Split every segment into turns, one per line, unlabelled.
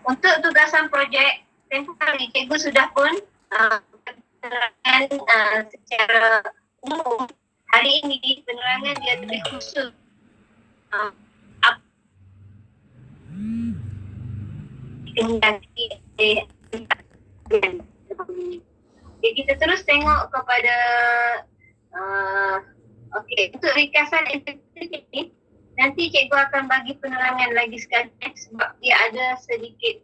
Untuk tugasan projek, tempoh hari cikgu sudah pun penerangan secara umum. Hari ini penerangan dia lebih khusus. Okay, kita terus tengok kepada untuk ringkasan aktiviti ini, nanti cikgu akan bagi penerangan lagi sekali sebab dia ada sedikit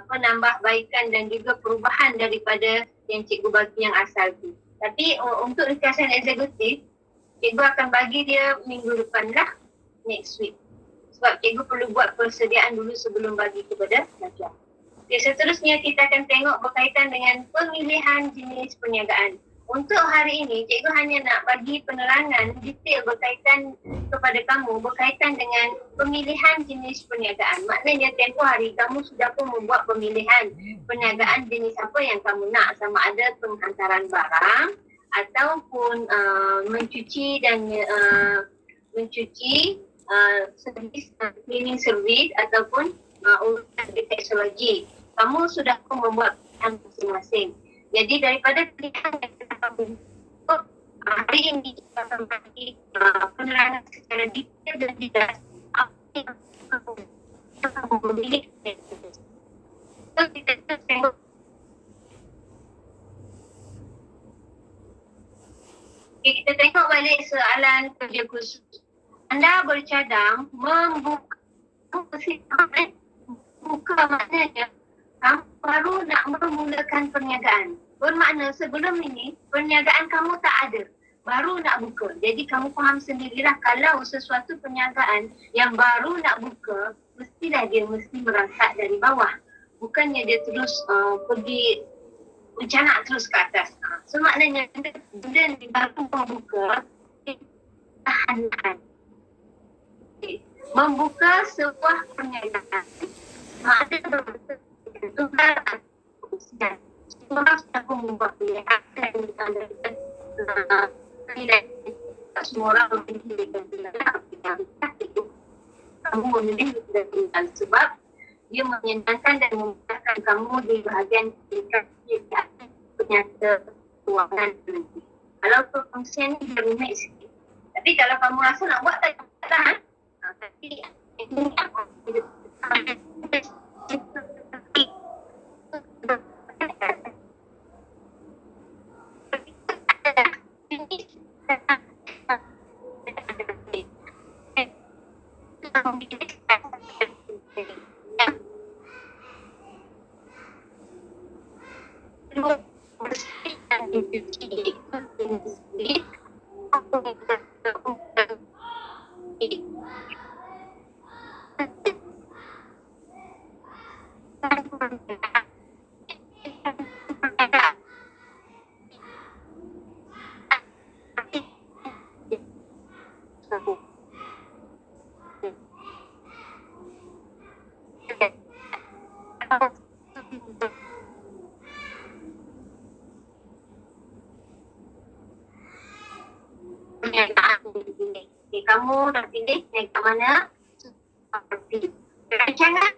penambahbaikan dan juga perubahan daripada yang cikgu bagi yang asal tu. Tapi untuk ringkasan eksekutif, cikgu akan bagi dia minggu depan lah, next week. Sebab cikgu perlu buat persediaan dulu sebelum bagi kepada pelajar. Okay, seterusnya kita akan tengok berkaitan dengan pemilihan jenis perniagaan. Untuk hari ini, cikgu hanya nak bagi penerangan detail berkaitan kepada kamu berkaitan dengan pemilihan jenis perniagaan. Maknanya tempoh hari kamu sudah pun membuat pemilihan perniagaan jenis apa yang kamu nak, sama ada penghantaran barang ataupun mencuci dan servis, cleaning service ataupun urusan teknologi. Kamu sudah pun membuat pilihan masing-masing. Jadi daripada pilihan yang kita bentuk hari ini kita akan bagi penerangan secara detail dan jelas apa yang kita memilih. So kita tengok. Okay, kita tengok balik soalan kerja khusus. Anda bercadang buka maknanya kamu baru nak memulakan perniagaan. Bermakna sebelum ini perniagaan kamu tak ada, baru nak buka. Jadi kamu faham sendirilah kalau sesuatu perniagaan yang baru nak buka, mestilah dia mesti merangkak dari bawah. Bukannya dia terus pergi mencanak terus ke atas. So maknanya benda ni baru membuka, tahan. Membuka sebuah perniagaan maknanya tugaran dan semua sudah membuat pilihan dan nilai semua orang memilih dan kamu memilih dan tinggal sebab dia menyenangkan dan memudahkan kamu di bahagian penyata keuangan nanti. Kalau fungsinya dia rumit sikit, tapi kalau kamu rasa nak buat tak tahan, tapi ini apa? Kamu dah pilih naik ke mana? Rancangan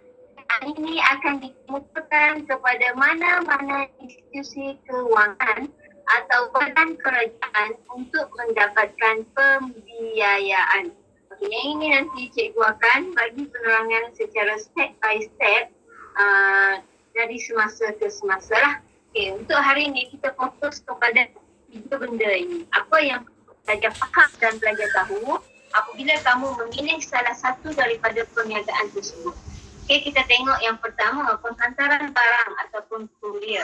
ini akan dikemukakan kepada mana-mana institusi keuangan atau badan kerajaan untuk mendapatkan pembiayaan. Okay, yang ini nanti cikgu akan bagi penerangan secara step by step dari semasa ke semasa lah. Okay, untuk hari ini kita fokus kepada 3 benda ini. Apa yang pelajar faham dan pelajar tahu apabila kamu memilih salah satu daripada perniagaan tersebut. Okey, kita tengok yang pertama, penghantaran barang ataupun kurier.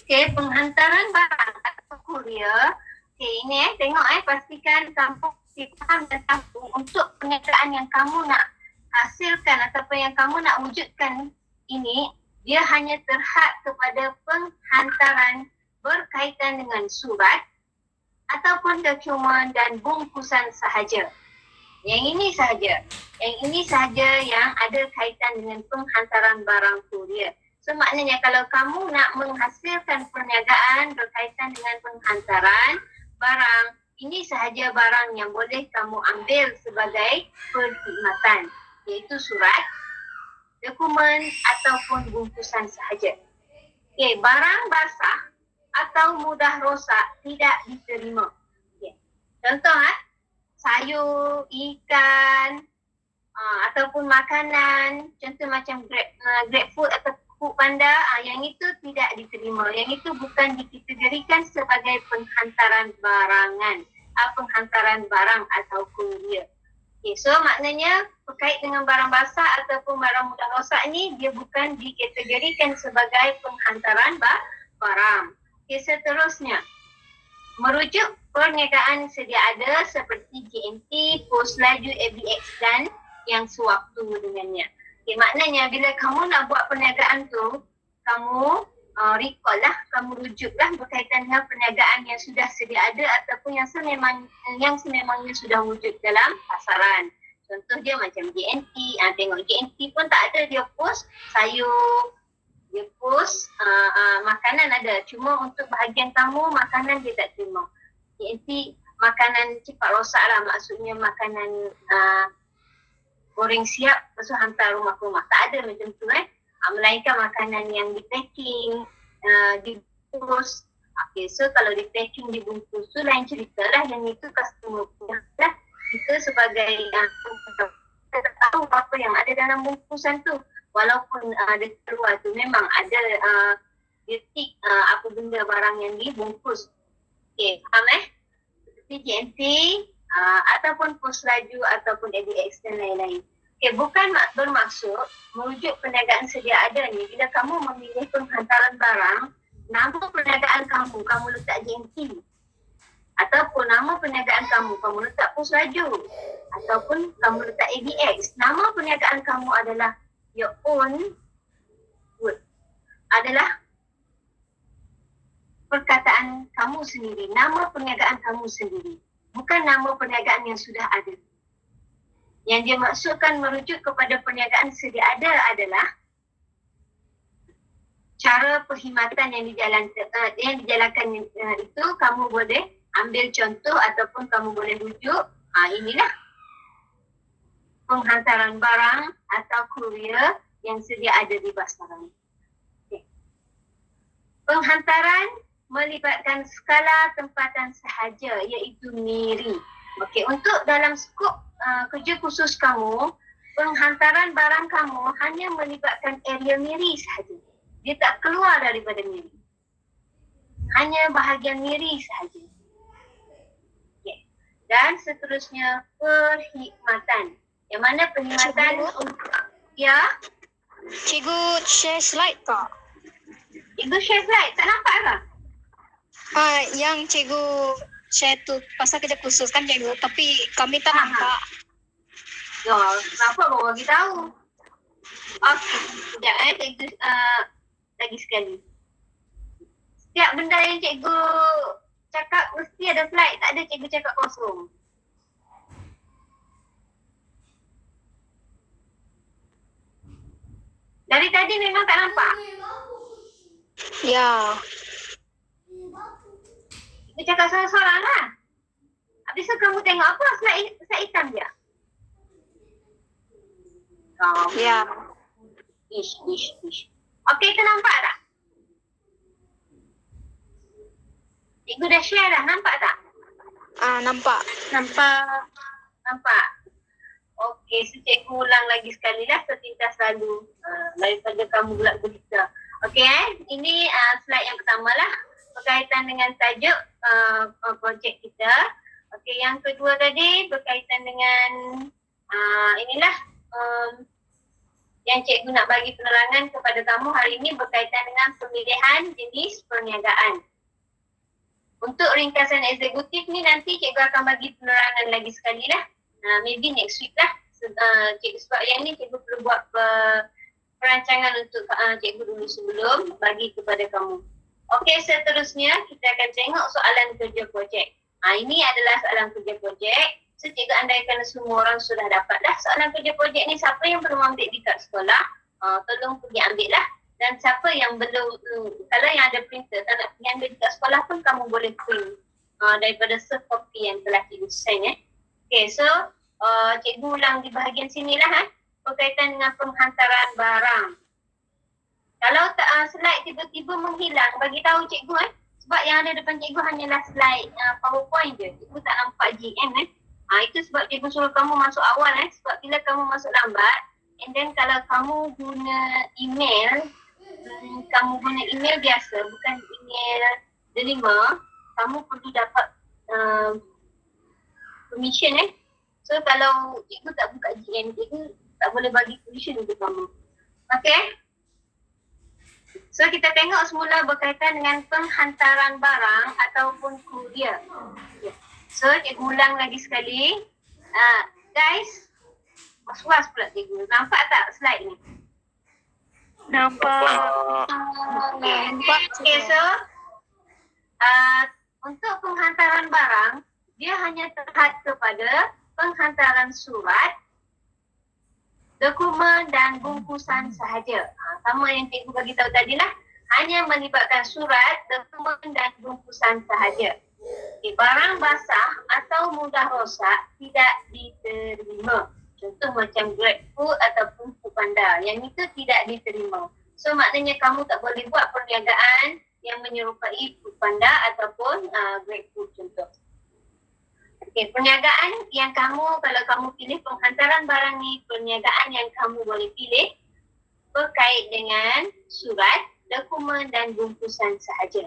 Okey, penghantaran barang atau kurier. Okey, ini tengok pastikan kamu faham dan tahu untuk perniagaan yang kamu nak hasilkan ataupun yang kamu nak wujudkan ini, dia hanya terhad kepada penghantaran berkaitan dengan surat ataupun dokumen dan bungkusan sahaja. Yang ini sahaja. Yang ini sahaja yang ada kaitan dengan penghantaran barang kurier. So maknanya kalau kamu nak menghasilkan perniagaan berkaitan dengan penghantaran barang, ini sahaja barang yang boleh kamu ambil sebagai perkhidmatan, iaitu surat, dokumen ataupun bungkusan sahaja. Okey, barang basah atau mudah rosak tidak diterima. Okey. Contoh sayur, ikan ataupun makanan, contoh macam grapefruit atau food panda, yang itu tidak diterima. Yang itu bukan dikategorikan sebagai penghantaran barangan, penghantaran barang atau kurier. Okay, so maknanya berkait dengan barang basah ataupun barang mudah rosak ni, dia bukan dikategorikan sebagai penghantaran barang. Okay, seterusnya, merujuk perniagaan sedia ada seperti JNT, pos laju, ABX dan yang sewaktu dengannya. Okay, maknanya bila kamu nak buat perniagaan tu, kamu recall lah, kamu rujuklah berkaitan dengan perniagaan yang sudah sedia ada ataupun yang sememangnya sudah wujud dalam pasaran. Contoh dia macam JNT, tengok JNT pun tak ada, dia post sayur, dia post makanan ada, cuma untuk bahagian tamu makanan dia tak terima. JNT makanan cepat rosak lah, maksudnya makanan goreng siap lepas tu hantar rumah ke rumah. Tak ada macam tu melainkan makanan yang di packing, dibungkus. Okay, so kalau di packing, dibungkus tu lain cerita lah, yang itu customer punya lah. Kita sebagai kita tahu apa yang ada dalam bungkusan tu, walaupun ada keluar tu memang ada dia tik apa benda barang yang dibungkus. Okay, faham seperti JNT ataupun pos laju ataupun ADX dan lain-lain. Okay, bukan bermaksud merujuk perniagaan sedia ada ni, bila kamu memilih penghantaran barang, nama perniagaan kamu letak JNT, ataupun nama perniagaan kamu letak pos laju, ataupun kamu letak ADX. Nama perniagaan kamu adalah your own word, adalah perkataan kamu sendiri, nama perniagaan kamu sendiri, bukan nama perniagaan yang sudah ada. Yang dia maksudkan merujuk kepada perniagaan sedia ada adalah cara perkhidmatan yang dijalankan itu kamu boleh ambil contoh ataupun kamu boleh rujuk. Inilah penghantaran barang atau kurier yang sedia ada di pasaran. Okay. Penghantaran melibatkan skala tempatan sahaja, iaitu miri. Okey, untuk dalam skop kerja khusus kamu, penghantaran barang kamu hanya melibatkan area miri sahaja. Dia tak keluar daripada miri. Hanya bahagian miri sahaja. Okay. Dan seterusnya perkhidmatan. Yang mana perkhidmatan ya?
Cikgu share slide tak?
Cikgu share slide, tak nampak ke?
Yang cikgu share tu pasal kerja khusus kan cikgu, tapi kami tak nampak.
Ya, kenapa baru bagi tahu? Okey, sekejap cikgu lagi sekali. Setiap benda yang cikgu cakap mesti ada slide, tak ada cikgu cakap kosong. Dari tadi memang tak nampak?
Ya.
Cikgu cakap sorang-sorang lah. Habis tu kamu tengok apa? Slide hitam je?
Ya.
Ish. Okey, itu nampak tak? Cikgu dah share dah, nampak tak?
Nampak.
Nampak. Okey, so cikgu ulang lagi sekali lah sepintas lalu daripada kamu pula berita. Okey ini slide yang pertama lah berkaitan dengan tajuk projek kita. Okey, yang kedua tadi berkaitan dengan inilah yang cikgu nak bagi penerangan kepada kamu hari ini berkaitan dengan pemilihan jenis perniagaan. Untuk ringkasan eksekutif ni nanti cikgu akan bagi penerangan lagi sekali lah. Maybe next week lah. Cikgu sebab yang ni cikgu perlu buat perancangan untuk cikgu dulu sebelum bagi kepada kamu. Okey, seterusnya kita akan tengok soalan kerja projek. Ini adalah soalan kerja projek. So cikgu andaikan semua orang sudah dapat dah soalan kerja projek ni. Siapa yang belum ambil dekat sekolah, tolong pergi ambil lah. Dan siapa yang belum, kalau yang ada printer tak nak pergi ambil dekat sekolah pun kamu boleh print daripada soft copy yang telah cikgu send Okay, so cikgu ulang di bahagian sini lah berkaitan dengan penghantaran barang. Kalau slide tiba-tiba menghilang, bagi tahu cikgu sebab yang ada depan cikgu hanyalah slide PowerPoint je. Cikgu tak nampak GM itu sebab cikgu suruh kamu masuk awal sebab bila kamu masuk lambat, and then kalau kamu guna email, kamu guna email biasa, bukan email delima, kamu perlu dapat permission So kalau cikgu tak buka GM, cikgu tak boleh bagi permission untuk kamu. Okay? So kita tengok semula berkaitan dengan penghantaran barang ataupun kurier. So cikgu ulang lagi sekali. Guys, was-was pula cikgu. Nampak tak slide ni?
Nampak.
Okay, so untuk penghantaran barang, dia hanya terhad kepada penghantaran surat, dokumen dan bungkusan sahaja. Sama yang cikgu bagi tahu tadi lah, hanya melibatkan surat, dokumen dan bungkusan sahaja. Okay, barang basah atau mudah rosak tidak diterima. Contoh macam GrabFood ataupun Foodpanda, yang itu tidak diterima. So maknanya kamu tak boleh buat perniagaan yang menyerupai Foodpanda ataupun GrabFood contoh. Okay, perniagaan yang kamu, kalau kamu pilih penghantaran barang ni, perniagaan yang kamu boleh pilih berkait dengan surat, dokumen dan bungkusan sahaja.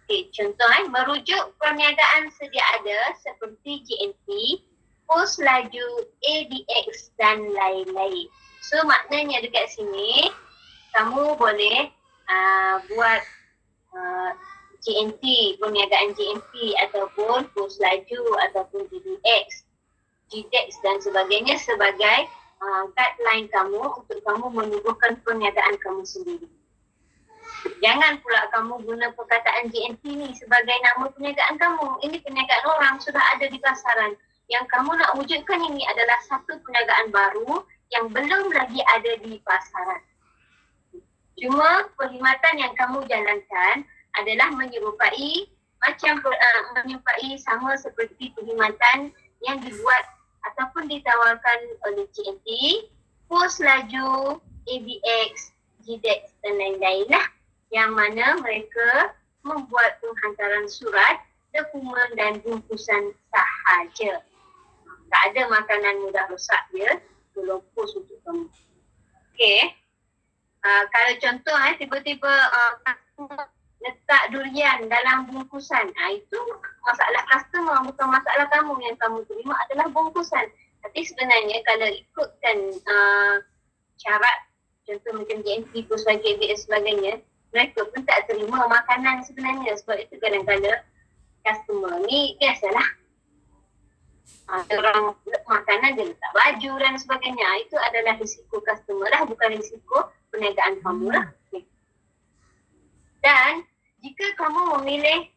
Okay, contoh merujuk perniagaan sedia ada seperti GNP, pos laju, ADX dan lain-lain. So maknanya dekat sini kamu boleh buat GNP, perniagaan GNP ataupun pos laju ataupun GDX, GDEX dan sebagainya sebagai guideline kamu untuk kamu menubuhkan perniagaan kamu sendiri. Jangan pula kamu guna perkataan GNP ni sebagai nama perniagaan kamu. Ini perniagaan orang sudah ada di pasaran. Yang kamu nak wujudkan ini adalah satu perniagaan baru yang belum lagi ada di pasaran. Cuma perkhidmatan yang kamu jalankan adalah menyerupai menyerupai sama seperti perkhidmatan yang dibuat ataupun ditawarkan oleh GNP, pos laju, ABX, GDEX dan lain-lain lah, yang mana mereka membuat penghantaran surat, dokumen dan bungkusan sahaja. Tak ada makanan mudah rosak dia, tolong pos untuk kamu. Okay. Kalau contoh tiba-tiba letak durian dalam bungkusan, itu masalah customer, bukan masalah kamu. Yang kamu terima adalah bungkusan. Tapi sebenarnya kalau ikutkan syarat, contoh macam GNP, pos laju, ABS sebagainya, mereka pun tak terima makanan sebenarnya. Sebab itu kadang-kadang customer ni biasalah, orang makanan dia letak baju dan sebagainya. Itu adalah risiko customer lah, bukan risiko perniagaan kamu lah. Dan jika kamu memilih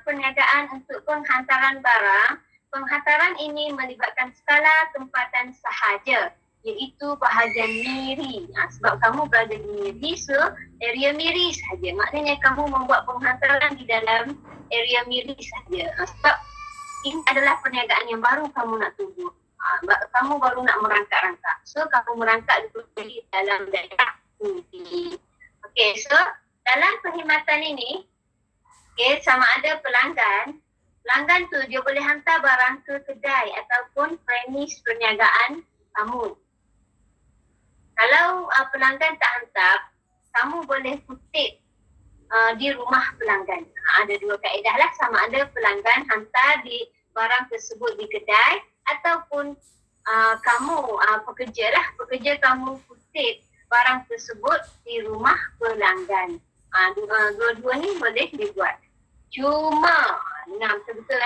perniagaan untuk penghantaran barang, penghantaran ini melibatkan skala tempatan sahaja, iaitu bahagian miri. Sebab kamu berada di miri, so area miri sahaja. Maknanya kamu membuat penghantaran di dalam area miri sahaja. Sebab ini adalah perniagaan yang baru kamu nak tubuh. Kamu baru nak merangkak-rangkak. So kamu merangkak di dalam daerah miri. Okay, so dalam perkhidmatan ini, sama ada pelanggan tu dia boleh hantar barang ke kedai ataupun premis perniagaan kamu. Kalau pelanggan tak hantar, kamu boleh kutip di rumah pelanggan. Ada dua kaedah lah, sama ada pelanggan hantar di barang tersebut di kedai ataupun kamu pekerja kamu kutip barang tersebut di rumah pelanggan. Dua-dua ni boleh dibuat. Cuma, betul-betul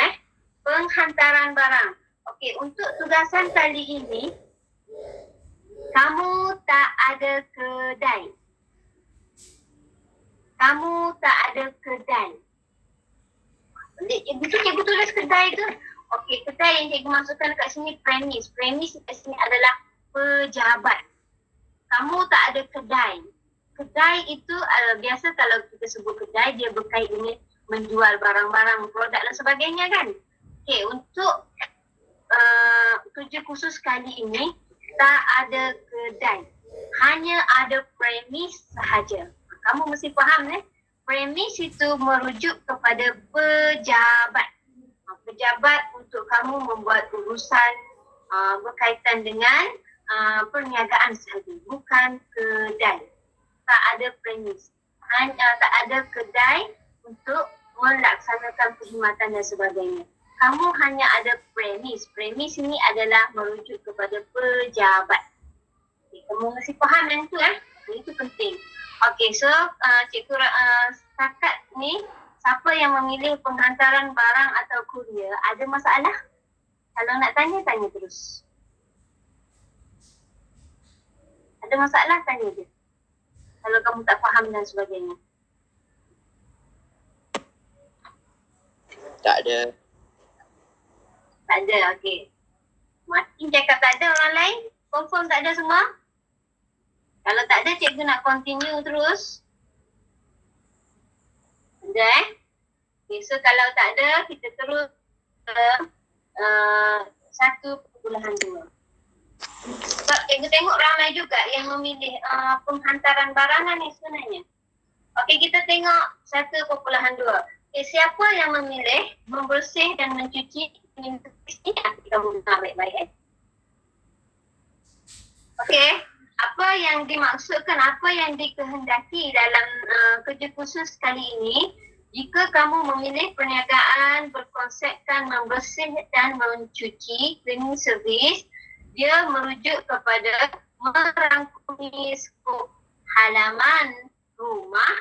penghantaran barang. Okey, untuk tugasan kali ini, kamu tak ada kedai. Kamu tak ada kedai. Cikgu tulis kedai tu. Okey, kedai yang cikgu masukkan dekat sini premis. Premis dekat sini adalah pejabat. Kamu tak ada kedai. Kedai itu biasa kalau kita sebut kedai, dia berkait dengan menjual barang-barang, produk dan sebagainya kan. Okey, untuk kerja khusus kali ini, tak ada kedai. Hanya ada premis sahaja. Kamu mesti faham premis itu merujuk kepada pejabat. Pejabat untuk kamu membuat urusan berkaitan dengan perniagaan sahaja, bukan kedai. Tak ada premis. Tak ada kedai untuk melaksanakan perkhidmatan dan sebagainya. Kamu hanya ada premis. Premis ini adalah merujuk kepada pejabat. Okay, kamu mesti faham yang itu Itu penting. Okey, so cikgu setakat ni siapa yang memilih penghantaran barang atau kurier ada masalah? Kalau nak tanya, tanya terus. Ada masalah, tanya je. Kalau kamu tak faham dan sebagainya.
Tak ada.
Tak ada, okey. Makin cakap tak ada, orang lain confirm tak ada semua? Kalau tak ada, cikgu nak continue terus. Ada Okay, so kalau tak ada, kita terus ke 1.2. Sebab cikgu tengok ramai juga yang memilih penghantaran barangan ni sebenarnya. Okey, kita tengok 1.2. Okay, siapa yang memilih membersih dan mencuci ini? Kita dengar baik-baik. Okey, apa yang dimaksudkan, apa yang dikehendaki dalam kerja khusus kali ini, jika kamu memilih perniagaan berkonsepkan membersih dan mencuci, cleaning service, dia merujuk kepada merangkumi skop halaman rumah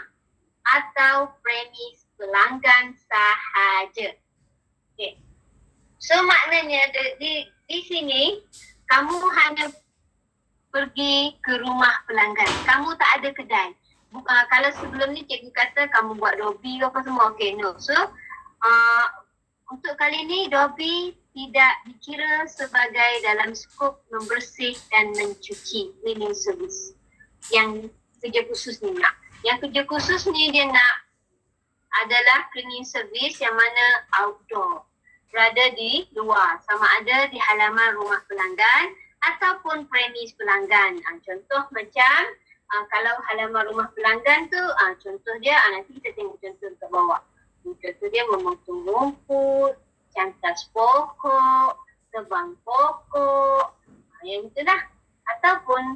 atau premis pelanggan sahaja. Okay. So maknanya di sini kamu hanya pergi ke rumah pelanggan. Kamu tak ada kedai. Kalau sebelum ni cikgu kata kamu buat dobi apa semua. Okay, no. So untuk kali ni dobi tidak dikira sebagai dalam skop membersih dan mencuci, cleaning service. Yang kerja khusus ni nak. Yang kerja khusus ni dia nak adalah cleaning service yang mana outdoor. Berada di luar. Sama ada di halaman rumah pelanggan ataupun premis pelanggan. Contoh macam kalau halaman rumah pelanggan tu, contoh dia, nanti kita tengok contoh kat bawah. Contoh dia memotong rumput, cantas pokok, tebang pokok, yang itulah. Ataupun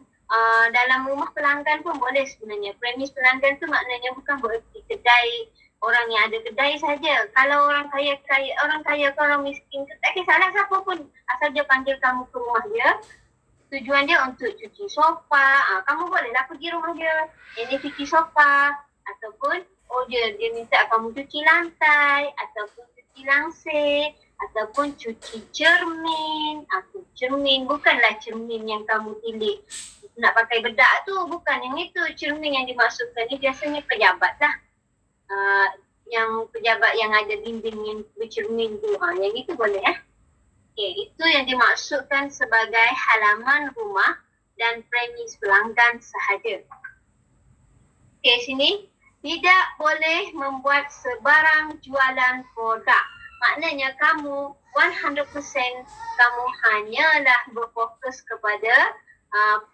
dalam rumah pelanggan pun boleh sebenarnya. Premis pelanggan tu maknanya bukan bererti kedai, orang yang ada kedai saja. Kalau orang kaya ke orang miskin ke, tak kisahlah siapa pun, asal dia panggil kamu ke rumah dia, tujuan dia untuk cuci sofa, kamu bolehlah pergi rumah dia, ini cuci sofa, ataupun dia minta kamu cuci lantai, ataupun cuci langsir, ataupun cuci cermin. Cermin bukanlah cermin yang kamu pilih nak pakai bedak tu, bukan yang itu. Cermin yang dimaksudkan ni biasanya pejabat lah, yang pejabat yang ada dinding yang bercermin tu, yang itu boleh Okay, itu yang dimaksudkan sebagai halaman rumah dan premis pelanggan sahaja. Okay, sini tidak boleh membuat sebarang jualan produk. Maknanya kamu 100% kamu hanyalah berfokus kepada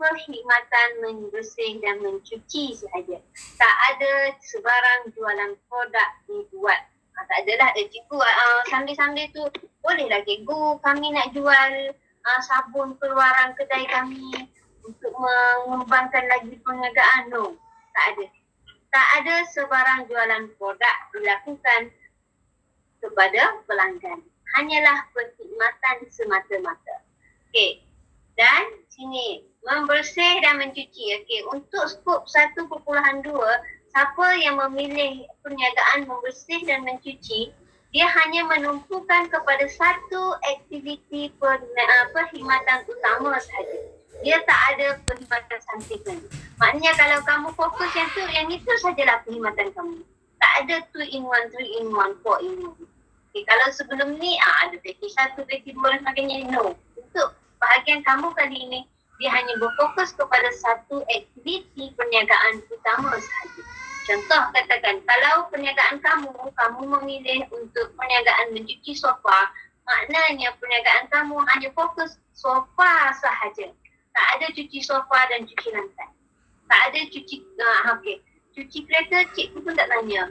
perkhidmatan membersih dan mencuci sahaja. Tak ada sebarang jualan produk dibuat. Tak adalah cikgu sambil-sambil tu bolehlah cikgu kami nak jual sabun keluaran kedai kami untuk mengembangkan lagi perniagaan. No, tak ada. Tak ada sebarang jualan produk dilakukan kepada pelanggan. Hanyalah perkhidmatan semata-mata. Okey. Dan sini membersih dan mencuci. Okey, untuk skop 1.2, siapa yang memilih perniagaan membersih dan mencuci, dia hanya menumpukan kepada satu aktiviti perkhidmatan utama sahaja. Dia tak ada perkhidmatan sampingan. Maknanya kalau kamu fokus yang itu sajalah perkhidmatan kamu. Tak ada 2-in-1, 3-in-1, 4-in-1. Okay, kalau sebelum ni ada package 1, package 2 dan sebagainya, no. Untuk bahagian kamu kali ini, dia hanya berfokus kepada satu aktiviti perniagaan utama sahaja. Contoh katakan, kalau perniagaan kamu memilih untuk perniagaan mencuci sofa, maknanya perniagaan kamu hanya fokus sofa sahaja. Tak ada cuci sofa dan cuci lantai. Tak ada cuci, okey. Cuci kereta cikgu pun tak tanya.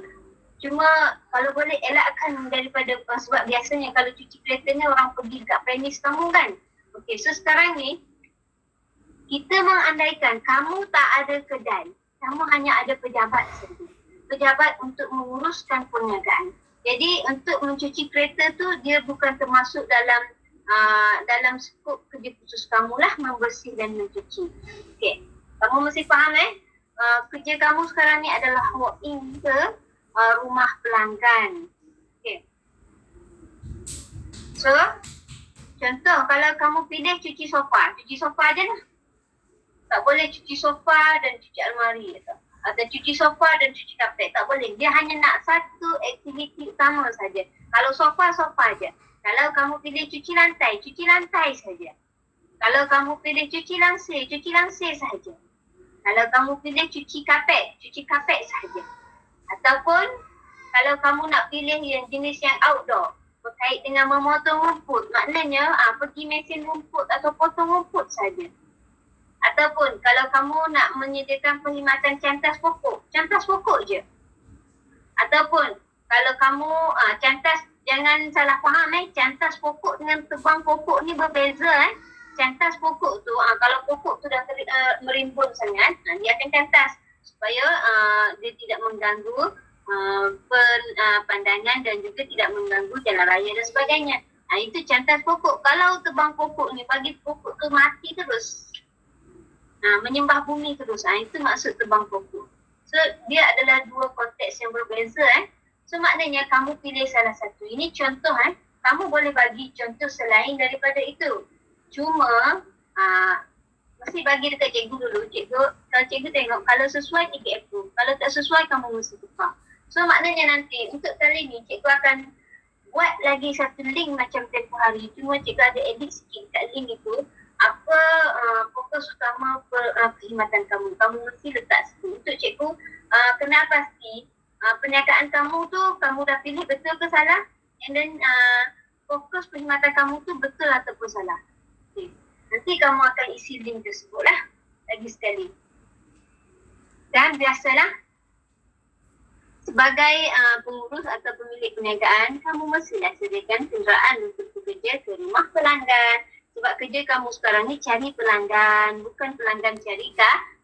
Cuma kalau boleh elakkan daripada, sebab biasanya kalau cuci kereta ni orang pergi kat premis kamu kan. Okey, so sekarang ni kita mengandaikan kamu tak ada kedai. Kamu hanya ada pejabat saja. Pejabat untuk menguruskan perniagaan. Jadi untuk mencuci kereta tu dia bukan termasuk dalam skop kerja khusus kamulah membersih dan mencuci. Okey. Kamu mesti faham kerja kamu sekarang ni adalah walk-in ke rumah pelanggan. Okey. So, contoh kalau kamu pilih cuci sofa aja lah. Tak boleh cuci sofa dan cuci almari atau cuci sofa dan cuci kapet. Tak boleh. Dia hanya nak satu aktiviti utama saja. Kalau sofa aja. Kalau kamu pilih cuci lantai saja. Kalau kamu pilih cuci langsir saja. Kalau kamu pilih cuci kapet saja. Ataupun kalau kamu nak pilih yang jenis yang outdoor berkait dengan memotong rumput, maknanya pergi mesin rumput atau potong rumput saja. Ataupun kalau kamu nak menyediakan perkhidmatan cantas pokok je. Ataupun kalau kamu cantas, jangan salah faham cantas pokok dengan tebang pokok ni berbeza Cantas pokok tu, kalau pokok tu dah merimbun sangat, dia akan cantas supaya dia tidak mengganggu pandangan dan juga tidak mengganggu jalan raya dan sebagainya. Itu cantas pokok. Kalau tebang pokok ni bagi pokok tu mati terus, menyembah bumi terus, itu maksud tebang pokok. So dia adalah dua konteks yang berbeza. So maknanya kamu pilih salah satu. Ini contoh kamu boleh bagi contoh selain daripada itu. Cuma mesti bagi dekat cikgu dulu. Kalau cikgu tengok, kalau sesuai cikgu approve, kalau tak sesuai kamu mesti tukar. So maknanya nanti untuk kali ni cikgu akan buat lagi satu link macam tempoh hari. Cuma cikgu ada edit sikit kat link itu. Apa fokus utama perkhidmatan kamu. Kamu mesti letak situ. Untuk cikgu kena pasti perniagaan kamu tu kamu dah pilih betul ke salah. And then fokus perkhidmatan kamu tu betul ataupun salah. Okay. Nanti kamu akan isi link tersebut lah. Lagi sekali. Dan biasalah sebagai pengurus atau pemilik perniagaan, kamu mestilah sediakan kenderaan untuk bekerja ke rumah pelanggan. Sebab kerja kamu sekarang ni cari pelanggan, bukan pelanggan cari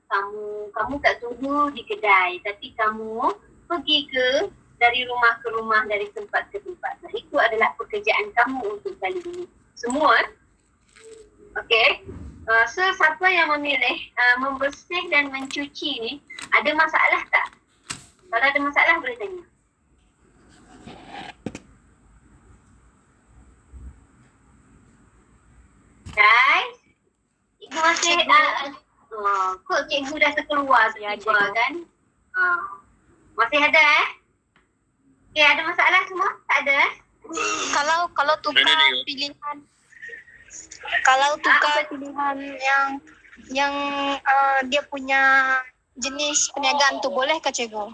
kamu. Kamu tak tunggu di kedai, tapi kamu pergi dari rumah ke rumah, dari tempat ke tempat. Nah, itu adalah pekerjaan kamu untuk kali ini. Semua. Okey. So siapa yang memilih membersih dan mencuci ni, ada masalah tak? Kalau ada masalah boleh tanya. Guys, cikgu masih kok cikgu dah terkeluar tiba-tiba kan? Masih ada Okay, ada masalah semua? Tak ada
Kalau tukar pilihan, pilihan yang dia punya jenis perniagaan tu, boleh ke cikgu?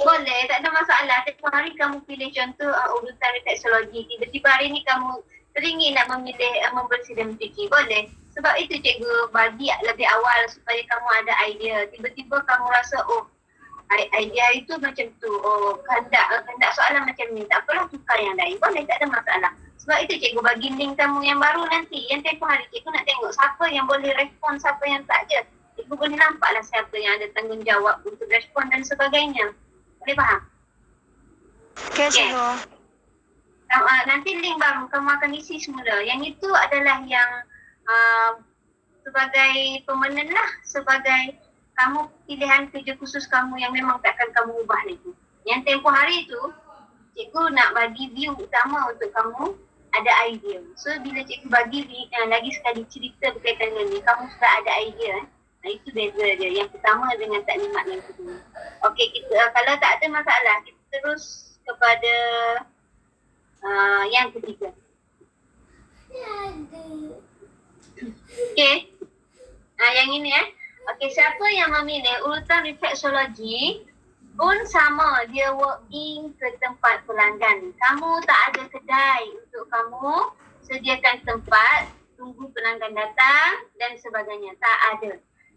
Boleh, tak ada masalah. Setiap hari kamu pilih contoh urutan refleksologi. Tiba-tiba hari ni kamu teringin nak memilih membersih dan mencuci. Boleh. Sebab itu cikgu bagi lebih awal supaya kamu ada idea. Tiba-tiba kamu rasa idea itu macam tu. Kehendak soalan macam ni. Tak apalah tukar yang lain. Boleh, tak ada masalah. Sebab itu cikgu bagi link kamu yang baru nanti. Yang tempoh hari cikgu nak tengok siapa yang boleh respon, siapa yang tak je. Cikgu boleh nampaklah siapa yang ada tanggungjawab untuk respon dan sebagainya. Boleh faham?
Okay, cikgu.
Nanti link baru kamu akan isi semula. Yang itu adalah yang sebagai permanent lah. Sebagai kamu pilihan kerja khusus kamu yang memang takkan kamu ubah lagi. Yang tempoh hari tu, cikgu nak bagi view utama untuk kamu ada idea. So bila cikgu bagi lagi sekali cerita berkaitan dengan ni, kamu sudah ada idea. Itu beza dia. Yang pertama dengan taklimat yang kedua. Okey, kita kalau tak ada masalah, kita terus kepada yang ketiga. Okey. Yang ini Okey, siapa yang memilih urutan refleksologi pun sama, dia walk-in ke tempat pelanggan. Kamu tak ada kedai untuk kamu sediakan tempat tunggu pelanggan datang dan sebagainya. Tak ada.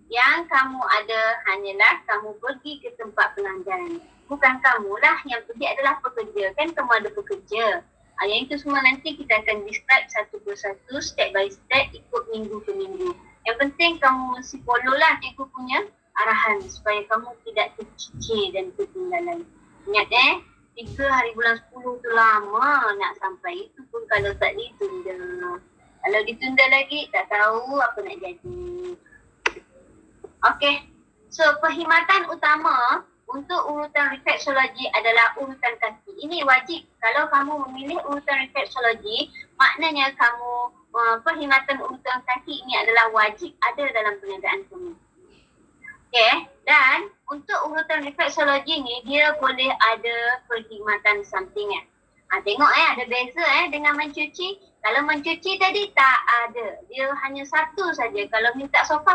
Yang kamu ada hanyalah kamu pergi ke tempat pelanggan. Bukan kamulah yang pergi, adalah pekerja. Kan kamu ada pekerja. Yang itu semua nanti kita akan describe satu persatu, step by step, ikut minggu ke minggu. Yang penting kamu mesti follow lah cikgu punya arahan supaya kamu tidak tercicir dan ketinggalan. Ingat 3 hari bulan 10 tu lama nak sampai, itu pun kalau tak ditunda. Kalau ditunda lagi tak tahu apa nak jadi. Okey. So perkhidmatan utama untuk urutan refleksologi adalah urutan kaki. Ini wajib. Kalau kamu memilih urutan refleksologi, maknanya kamu perkhidmatan urutan kaki ini adalah wajib ada dalam perniagaan kamu. Okey, dan untuk urutan refleksologi ni dia boleh ada perkhidmatan sampingan. Tengok ada beza dengan mencuci. Kalau mencuci tadi tak ada. Dia hanya satu saja. Kalau minta sofa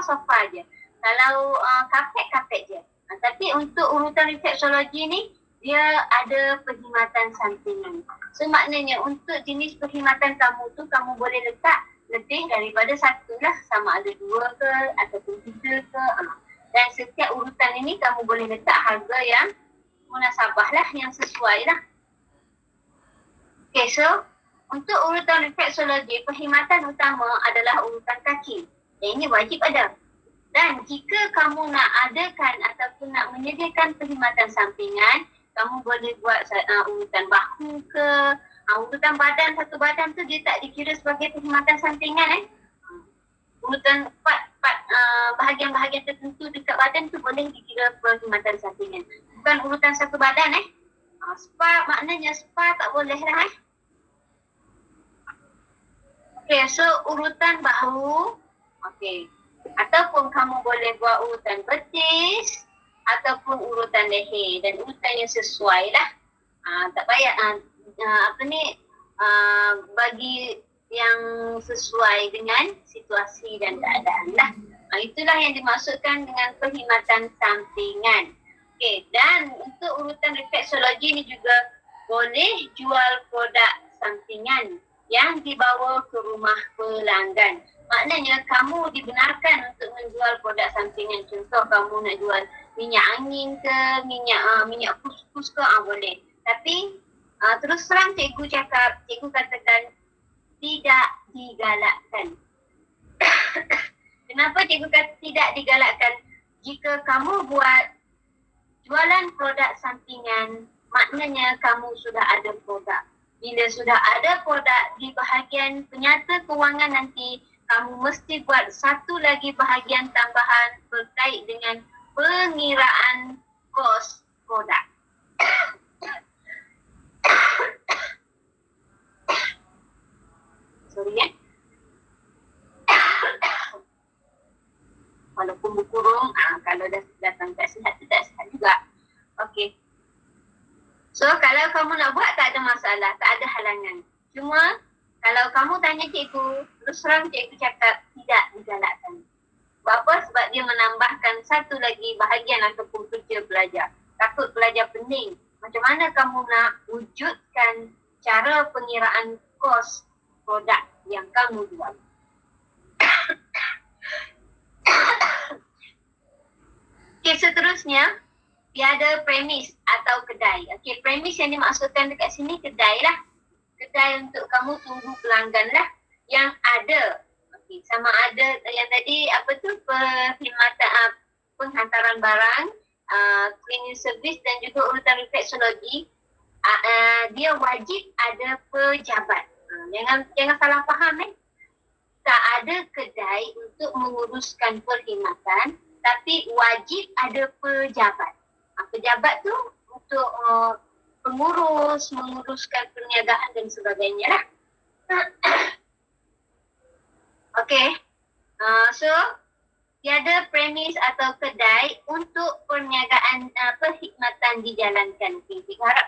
je. Kalau kapet je. Tapi untuk urutan refleksologi ni dia ada perkhidmatan sampingan. So maknanya untuk jenis perkhidmatan kamu tu kamu boleh letak lebih daripada satu lah. Sama ada 2 ke ataupun 3 ke. Dan setiap urutan ini kamu boleh letak harga yang munasabah lah, yang sesuai lah. Okay, so untuk urutan refleksologi, perkhidmatan utama adalah urutan kaki. Yang ini wajib ada. Dan jika kamu nak adakan ataupun nak menyediakan perkhidmatan sampingan, kamu boleh buat urutan bahu ke, urutan badan, satu badan tu dia tak dikira sebagai perkhidmatan sampingan urutan bahagian-bahagian tertentu dekat badan tu boleh dikira perkhidmatan sampingan. Bukan urutan satu badan spa, maknanya spa tak boleh lah Okay, so urutan bahu, okay. Ataupun kamu boleh buat urutan betis ataupun urutan leher dan urutan yang sesuai lah. Tak payah bagi yang sesuai dengan situasi dan keadaan lah. Itulah yang dimaksudkan dengan perkhidmatan sampingan. Okay, dan untuk urutan refleksologi ni juga boleh jual produk sampingan yang dibawa ke rumah pelanggan. Maknanya kamu dibenarkan untuk menjual produk sampingan. Contoh kamu nak jual minyak angin ke, minyak kus-kus ke, boleh. Tapi terus terang cikgu katakan tidak digalakkan. Kenapa cikgu kata tidak digalakkan? Jika kamu buat jualan produk sampingan, maknanya kamu sudah ada produk. Bila sudah ada produk di bahagian penyata kewangan nanti, kamu mesti buat satu lagi bahagian tambahan berkait dengan pengiraan kos produk. Sorry walaupun berkurung, kalau dah datang tak sihat, tidak sihat juga. Okey. So kalau kamu nak buat tak ada masalah, tak ada halangan. Cuma kalau kamu tanya cikgu, terus terang cikgu cakap tidak digalakkan. Sebab apa? Sebab dia menambahkan satu lagi bahagian ataupun kerja pelajar. Takut pelajar pening. Macam mana kamu nak wujudkan cara pengiraan kos produk yang kamu jual? Okey, seterusnya tiada premis atau kedai. Okey, premis yang dimaksudkan dekat sini kedai lah. Kedai untuk kamu tunggu pelanggan lah yang ada. Okey, sama ada yang tadi apa tu perkhidmatan penghantaran barang, cleaning service dan juga urutan refleksologi. Dia wajib ada pejabat. Jangan salah faham Tak ada kedai untuk menguruskan perkhidmatan, tapi wajib ada pejabat. Pejabat tu untuk menguruskan perniagaan dan sebagainya lah. Okey. So tiada premis atau kedai untuk perniagaan perkhidmatan dijalankan. Okay, saya harap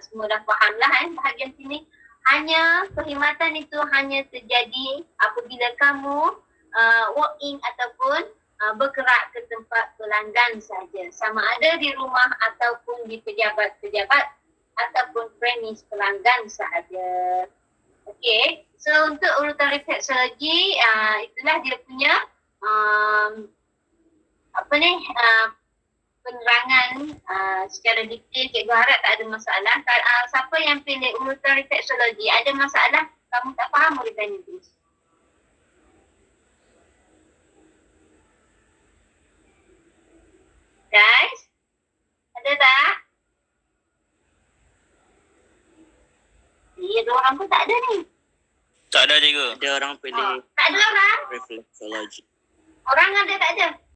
semua dah faham lah bahagian sini. Hanya perkhidmatan itu hanya terjadi apabila kamu walk in ataupun bergerak ke tempat pelanggan saja. Sama ada di rumah ataupun di pejabat-pejabat ataupun premis pelanggan sahaja. Okey. So untuk urutan refleksologi, itulah dia punya penerangan secara detail. Cikgu harap tak ada masalah. Siapa yang pilih urutan refleksologi ada masalah, kamu tak faham boleh tanya terus. Guys, ada tak? Ya, dua orang pun tak ada ni.
Tak ada cikgu. Ada orang pilih
Tak ada orang?
refleksologi.
Orang ada tak ada?